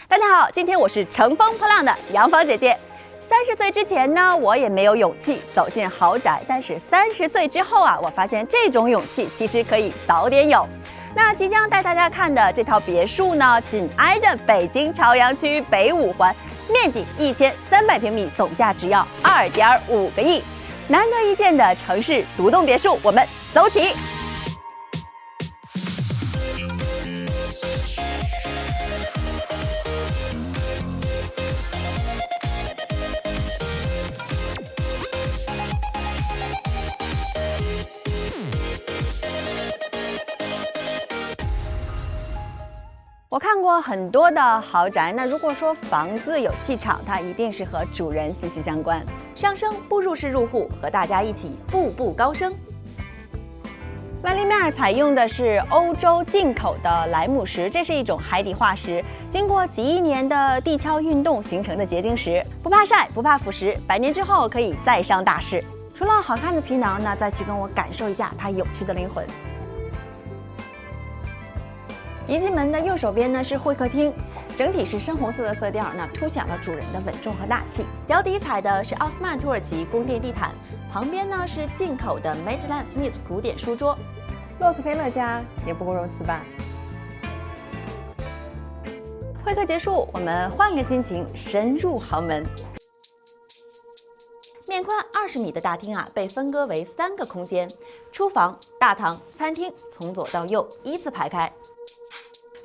大家好，今天我是乘风破浪的杨芳姐姐。30岁之前呢，我也没有勇气走进豪宅，但是30岁之后啊，我发现这种勇气其实可以早点有。那即将带大家看的这套别墅呢，紧挨着北京朝阳区北五环，面积1300平米，总价只要2.5个亿，难得一见的城市独栋别墅，我们走起！我看过很多的豪宅，那如果说房子有气场，它一定是和主人息息相关。上升步入式入户，和大家一起步步高升。外立面采用的是欧洲进口的莱姆石，这是一种海底化石，经过几亿年的地壳运动形成的结晶石，不怕晒，不怕腐蚀，100年之后可以再上大市。除了好看的皮囊，那再去跟我感受一下它有趣的灵魂。一进门的右手边呢是会客厅，整体是深红色的色调，那凸显了主人的稳重和大气。脚底踩的是奥斯曼土耳其宫殿地毯，旁边呢是进口的 Maitland Smith 古典书桌。洛克菲勒家也不过如此吧。会客结束，我们换个心情，深入豪门。面宽20米的大厅啊，被分割为3个空间：厨房、大堂、餐厅，从左到右依次排开。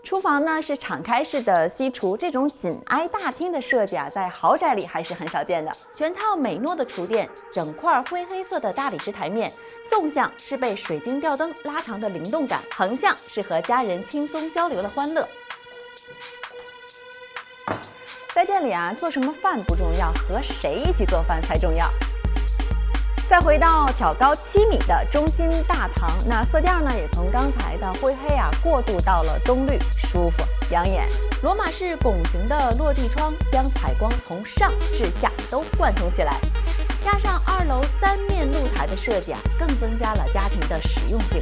厨房呢是敞开式的西厨，这种紧挨大厅的设计啊，在豪宅里还是很少见的。全套美诺的厨垫，整块灰黑色的大理石台面，纵向是被水晶吊灯拉长的灵动感，横向是和家人轻松交流的欢乐。在这里啊，做什么饭不重要，和谁一起做饭才重要。再回到挑高7米的中心大堂，那色调呢也从刚才的灰黑啊过渡到了棕绿，舒服养眼。罗马式拱形的落地窗将采光从上至下都贯通起来，加上2楼3面露台的设计啊，更增加了家庭的实用性。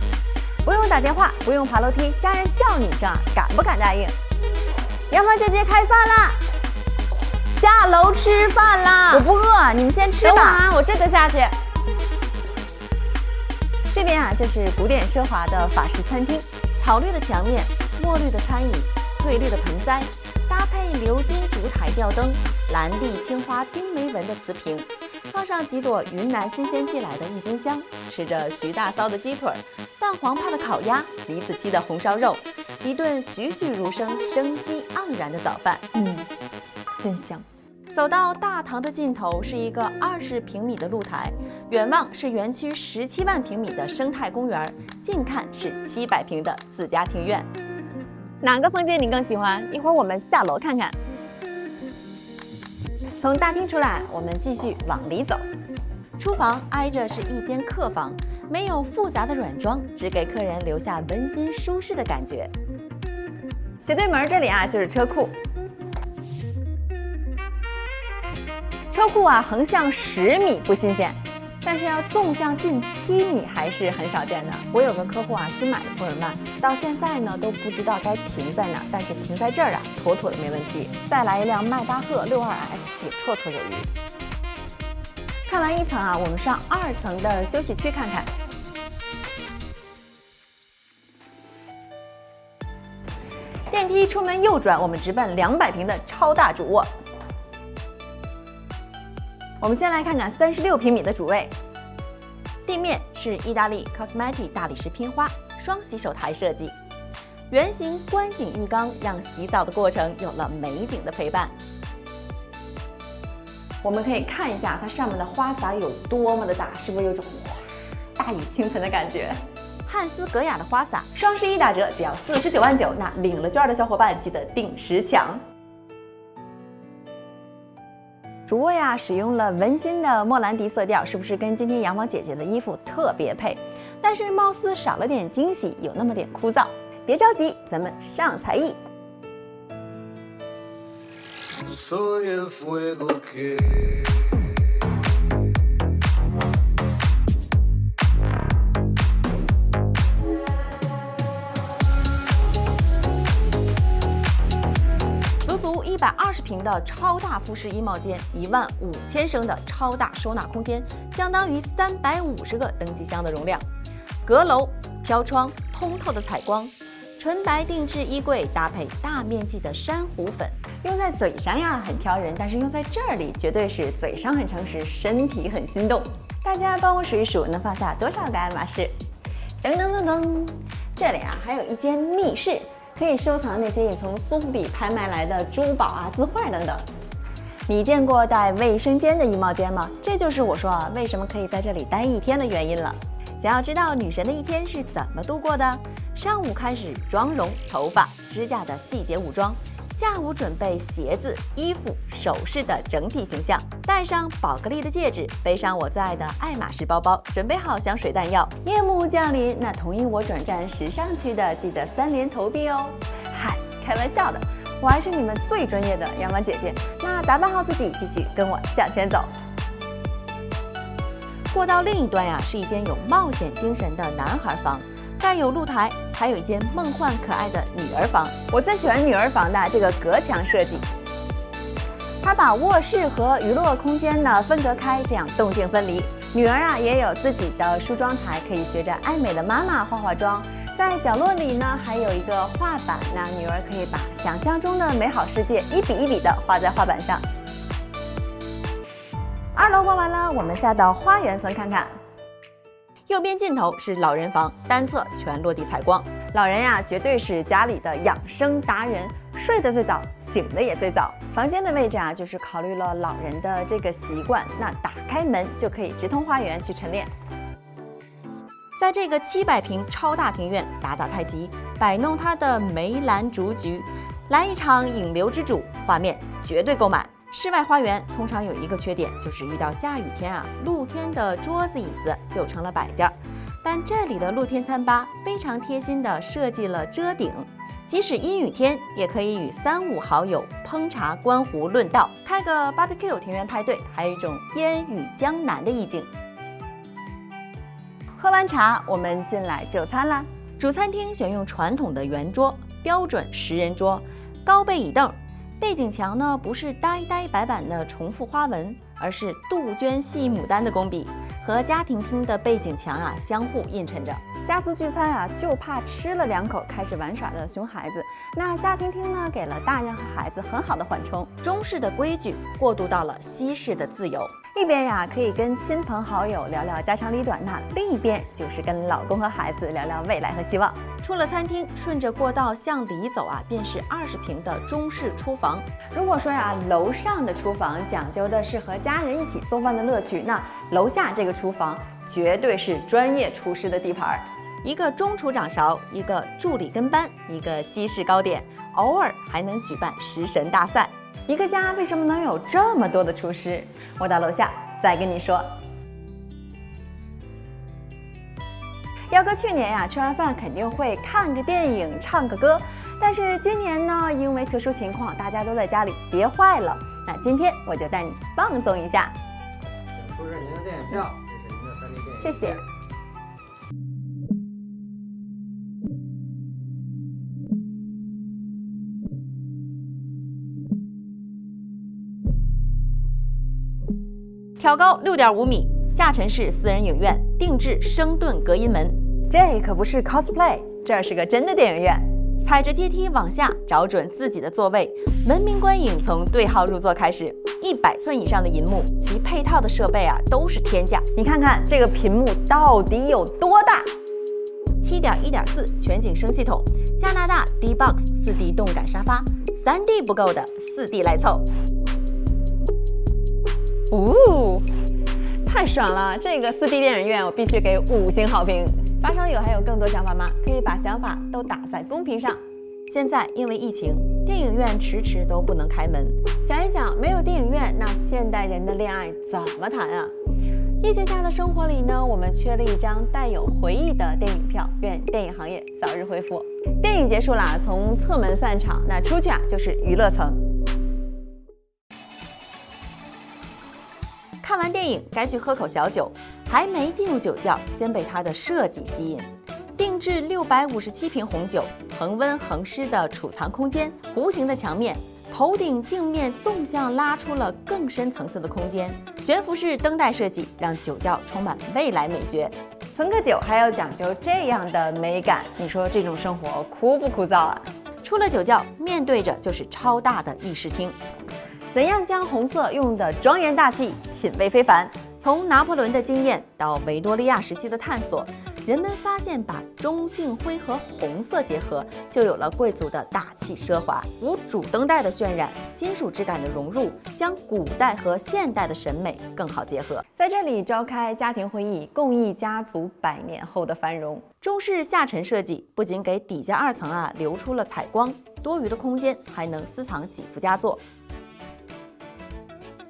不用打电话，不用爬楼梯，家人叫你一声，敢不敢答应？杨芳姐姐开饭啦！下楼吃饭啦！我不饿，你们先吃吧。啊，我这就下去。这边啊，就是古典奢华的法式餐厅，草绿的墙面，墨绿的餐椅，翠绿的盆栽，搭配鎏金烛台吊灯，蓝地青花丁梅纹的瓷瓶，放上几朵云南新鲜寄来的郁金香，吃着徐大骚的鸡腿，蛋黄派的烤鸭，李子柒的红烧肉，一顿栩栩如生、生机盎然的早饭，真香。走到大堂的尽头是一个20平米的露台，远望是园区17万平米的生态公园，近看是700平的自家庭院。哪个房间你更喜欢？一会儿我们下楼看看。从大厅出来，我们继续往里走。厨房挨着是一间客房，没有复杂的软装，只给客人留下温馨舒适的感觉。斜对门这里啊就是车库。车库啊，横向10米不新鲜，但是要纵向近7米还是很少见的。我有个客户啊，新买的普尔曼，到现在呢都不知道该停在哪儿，但是停在这儿啊，妥妥的没问题。再来一辆迈巴赫62S 也绰绰有余。看完1层啊，我们上2层的休息区看看。电梯出门右转，我们直奔200平的超大主卧。我们先来看看36平米的主卫，地面是意大利 Cosmeti 大理石拼花，双洗手台设计，圆形观景浴缸让洗澡的过程有了美景的陪伴。我们可以看一下它上面的花洒有多么的大，是不是有种大雨倾盆的感觉？汉斯格雅的花洒，双11打折，只要49万9，那领了券的小伙伴记得定时抢。主卧呀，使用了温馨的莫兰迪色调，是不是跟今天杨芳姐姐的衣服特别配？但是貌似少了点惊喜，有那么点枯燥。别着急，咱们上才艺。足足120平的超大复式衣帽间，15000升的超大收纳空间，相当于350个登机箱的容量。阁楼、飘窗、通透的采光，纯白定制衣柜搭配大面积的珊瑚粉，用在嘴上呀很挑人，但是用在这里绝对是嘴上很诚实，身体很心动。大家帮我数一数，能放下多少个爱马仕？噔噔噔噔，这里啊还有一间密室，可以收藏那些你从苏富比拍卖来的珠宝啊、字画等等。你见过带卫生间的衣帽间吗？这就是我说啊，为什么可以在这里待1天的原因了。想要知道女神的一天是怎么度过的？上午开始妆容、头发、指甲的细节武装，下午准备鞋子、衣服、首饰的整体形象，戴上宝格丽的戒指，背上我最爱的爱马仕包包，准备好香水弹药。夜幕降临，那同意我转战时尚区的记得3连投币哦。嗨，开玩笑的，我还是你们最专业的阳光姐姐。那打扮好自己，继续跟我向前走。过到另一端呀，是一间有冒险精神的男孩房，带有露台，还有一间梦幻可爱的女儿房。我最喜欢女儿房的这个隔墙设计，它把卧室和娱乐空间呢分隔开，这样动静分离。女儿啊也有自己的梳妆台，可以学着爱美的妈妈化化妆。在角落里呢还有一个画板，那女儿可以把想象中的美好世界一笔一笔的画在画板上。2楼逛完了，我们下到花园层看看。右边尽头是老人房，单侧全落地采光。老人呀，绝对是家里的养生达人，睡得最早，醒得也最早。房间的位置啊，就是考虑了老人的这个习惯，那打开门就可以直通花园去晨练。在这个700平超大庭院打打太极，摆弄它的梅兰竹菊，来一场引流之主，画面绝对够满。室外花园通常有一个缺点，就是遇到下雨天啊，露天的桌子椅子就成了摆件。但这里的露天餐吧非常贴心地设计了遮顶，即使阴雨天也可以与3、5好友烹茶观湖论道，开个 barbecue 庭园派对，还有一种烟雨江南的意境。喝完茶，我们进来就餐啦。主餐厅选用传统的圆桌，标准10人桌，高背椅凳。背景墙呢不是呆呆板板的重复花纹，而是杜鹃系牡丹的工笔，和家庭厅的背景墙啊相互映衬着。家族聚餐啊，就怕吃了2口开始玩耍的熊孩子。那家庭厅呢，给了大人和孩子很好的缓冲。中式的规矩过渡到了西式的自由，一边呀可以跟亲朋好友聊聊家长里短，那另一边就是跟老公和孩子聊聊未来和希望。出了餐厅，顺着过道向里走啊，便是20平的中式厨房。如果说呀，楼上的厨房讲究的是和家人一起做饭的乐趣，那楼下这个厨房绝对是专业厨师的地盘。一个中厨掌勺，一个助理跟班，一个西式糕点，偶尔还能举办食神大赛。一个家为什么能有这么多的厨师？我到楼下再跟你说。耀哥去年呀，吃完饭肯定会看个电影、唱个歌，但是今年呢，因为特殊情况，大家都在家里憋坏了。那今天我就带你放松一下。出示您的电影票，这是您的3D电影。谢谢。挑高6.5米，下沉式私人影院，定制声盾隔音门。这可不是 cosplay， 这是个真的电影院。踩着阶梯往下，找准自己的座位，文明观影从对号入座开始。100寸以上的银幕，其配套的设备啊都是天价。你看看这个屏幕到底有多大？7.1.4全景声系统，加拿大 D-Box 4D 动感沙发，3D 不够的4D 来凑。太爽了！这个4D 电影院我必须给5星好评。发烧友还有更多想法吗？可以把想法都打在公屏上。现在因为疫情，电影院迟迟都不能开门。想一想，没有电影院，那现代人的恋爱怎么谈啊？疫情下的生活里呢，我们缺了一张带有回忆的电影票。愿电影行业早日恢复。电影结束啦，从侧门散场，那出去啊就是娱乐层。看完电影该去喝口小酒，还没进入酒窖，先被它的设计吸引。定制657瓶红酒，恒温恒湿的储藏空间，弧形的墙面，头顶镜面纵向拉出了更深层次的空间。悬浮式灯带设计让酒窖充满未来美学。存个酒还要讲究这样的美感，你说这种生活枯不枯燥啊？出了酒窖，面对着就是超大的议事厅。怎样将红色用得庄严大气、品味非凡？从拿破仑的经验到维多利亚时期的探索，人们发现把中性灰和红色结合，就有了贵族的大气奢华。无主灯带的渲染，金属质感的融入，将古代和现代的审美更好结合。在这里召开家庭会议，共议家族100年后的繁荣。中式下沉设计不仅给底下2层留出了采光，多余的空间还能私藏几幅佳作。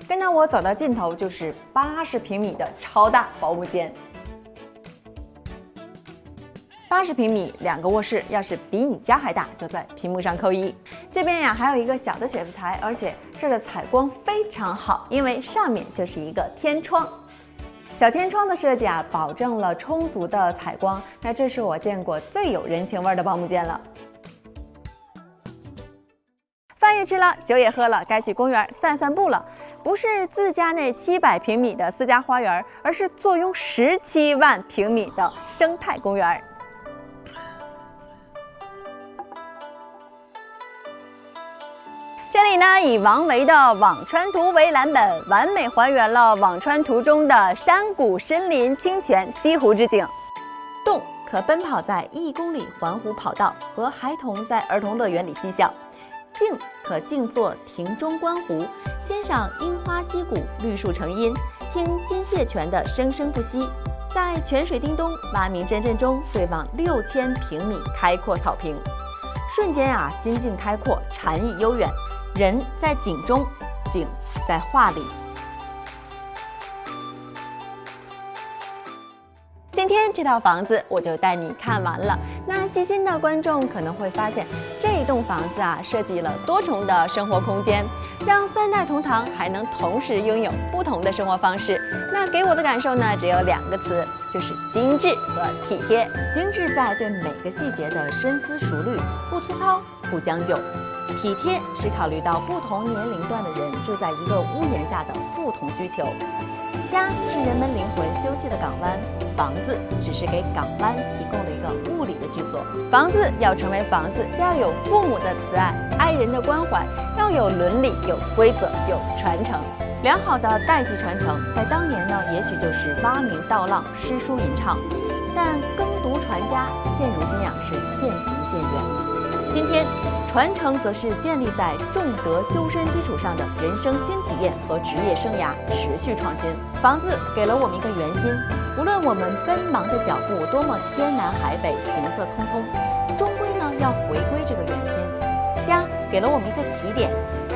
跟着我走到尽头，就是80平米的超大保姆间。80平米，2个卧室，要是比你家还大，就在屏幕上扣1。这边呀还有一个小的写字台，而且这儿的采光非常好，因为上面就是一个天窗。小天窗的设计保证了充足的采光。那这是我见过最有人情味的保姆间了。饭也吃了，酒也喝了，该去公园散散步了。不是自家那700平米的私家花园，而是坐拥17万平米的生态公园。这里呢，以王维的《辋川图》为蓝本，完美还原了辋川图中的山谷、森林、清泉、西湖之景。动可奔跑在1公里环湖跑道，和孩童在儿童乐园里嬉笑；静可静坐亭中观湖，欣赏樱花溪谷、绿树成荫，听金蟹泉的声声不息。在泉水叮咚、蛙鸣阵阵中，对望6000平米开阔草坪，瞬间心境开阔，禅意悠远。人在景中，景在画里。今天这套房子我就带你看完了。那细心的观众可能会发现，这栋房子设计了多重的生活空间，让3代同堂，还能同时拥有不同的生活方式。那给我的感受呢，只有2个词，就是精致和体贴。精致在对每个细节的深思熟虑，不粗糙，不将就。体贴是考虑到不同年龄段的人住在一个屋檐下的不同需求。家是人们灵魂休憩的港湾，房子只是给港湾提供了一个物理的居所。房子要成为房子，就要有父母的慈爱、爱人的关怀，要有伦理、有规则、有传承。良好的代际传承，在当年呢，也许就是蛙鸣稻浪、诗书吟唱，但耕读传家，现如今是渐行渐远。今天，传承则是建立在重德修身基础上的人生新体验和职业生涯持续创新。房子给了我们一个圆心，无论我们奔忙的脚步多么天南海北、行色匆匆，终归呢要回归这个圆心。家给了我们一个起点，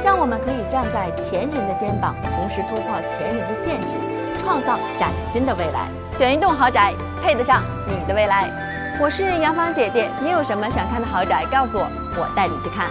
让我们可以站在前人的肩膀，同时突破前人的限制，创造崭新的未来。选一栋豪宅，配得上你的未来。我是杨芳姐姐，你有什么想看的豪宅，告诉我，我带你去看。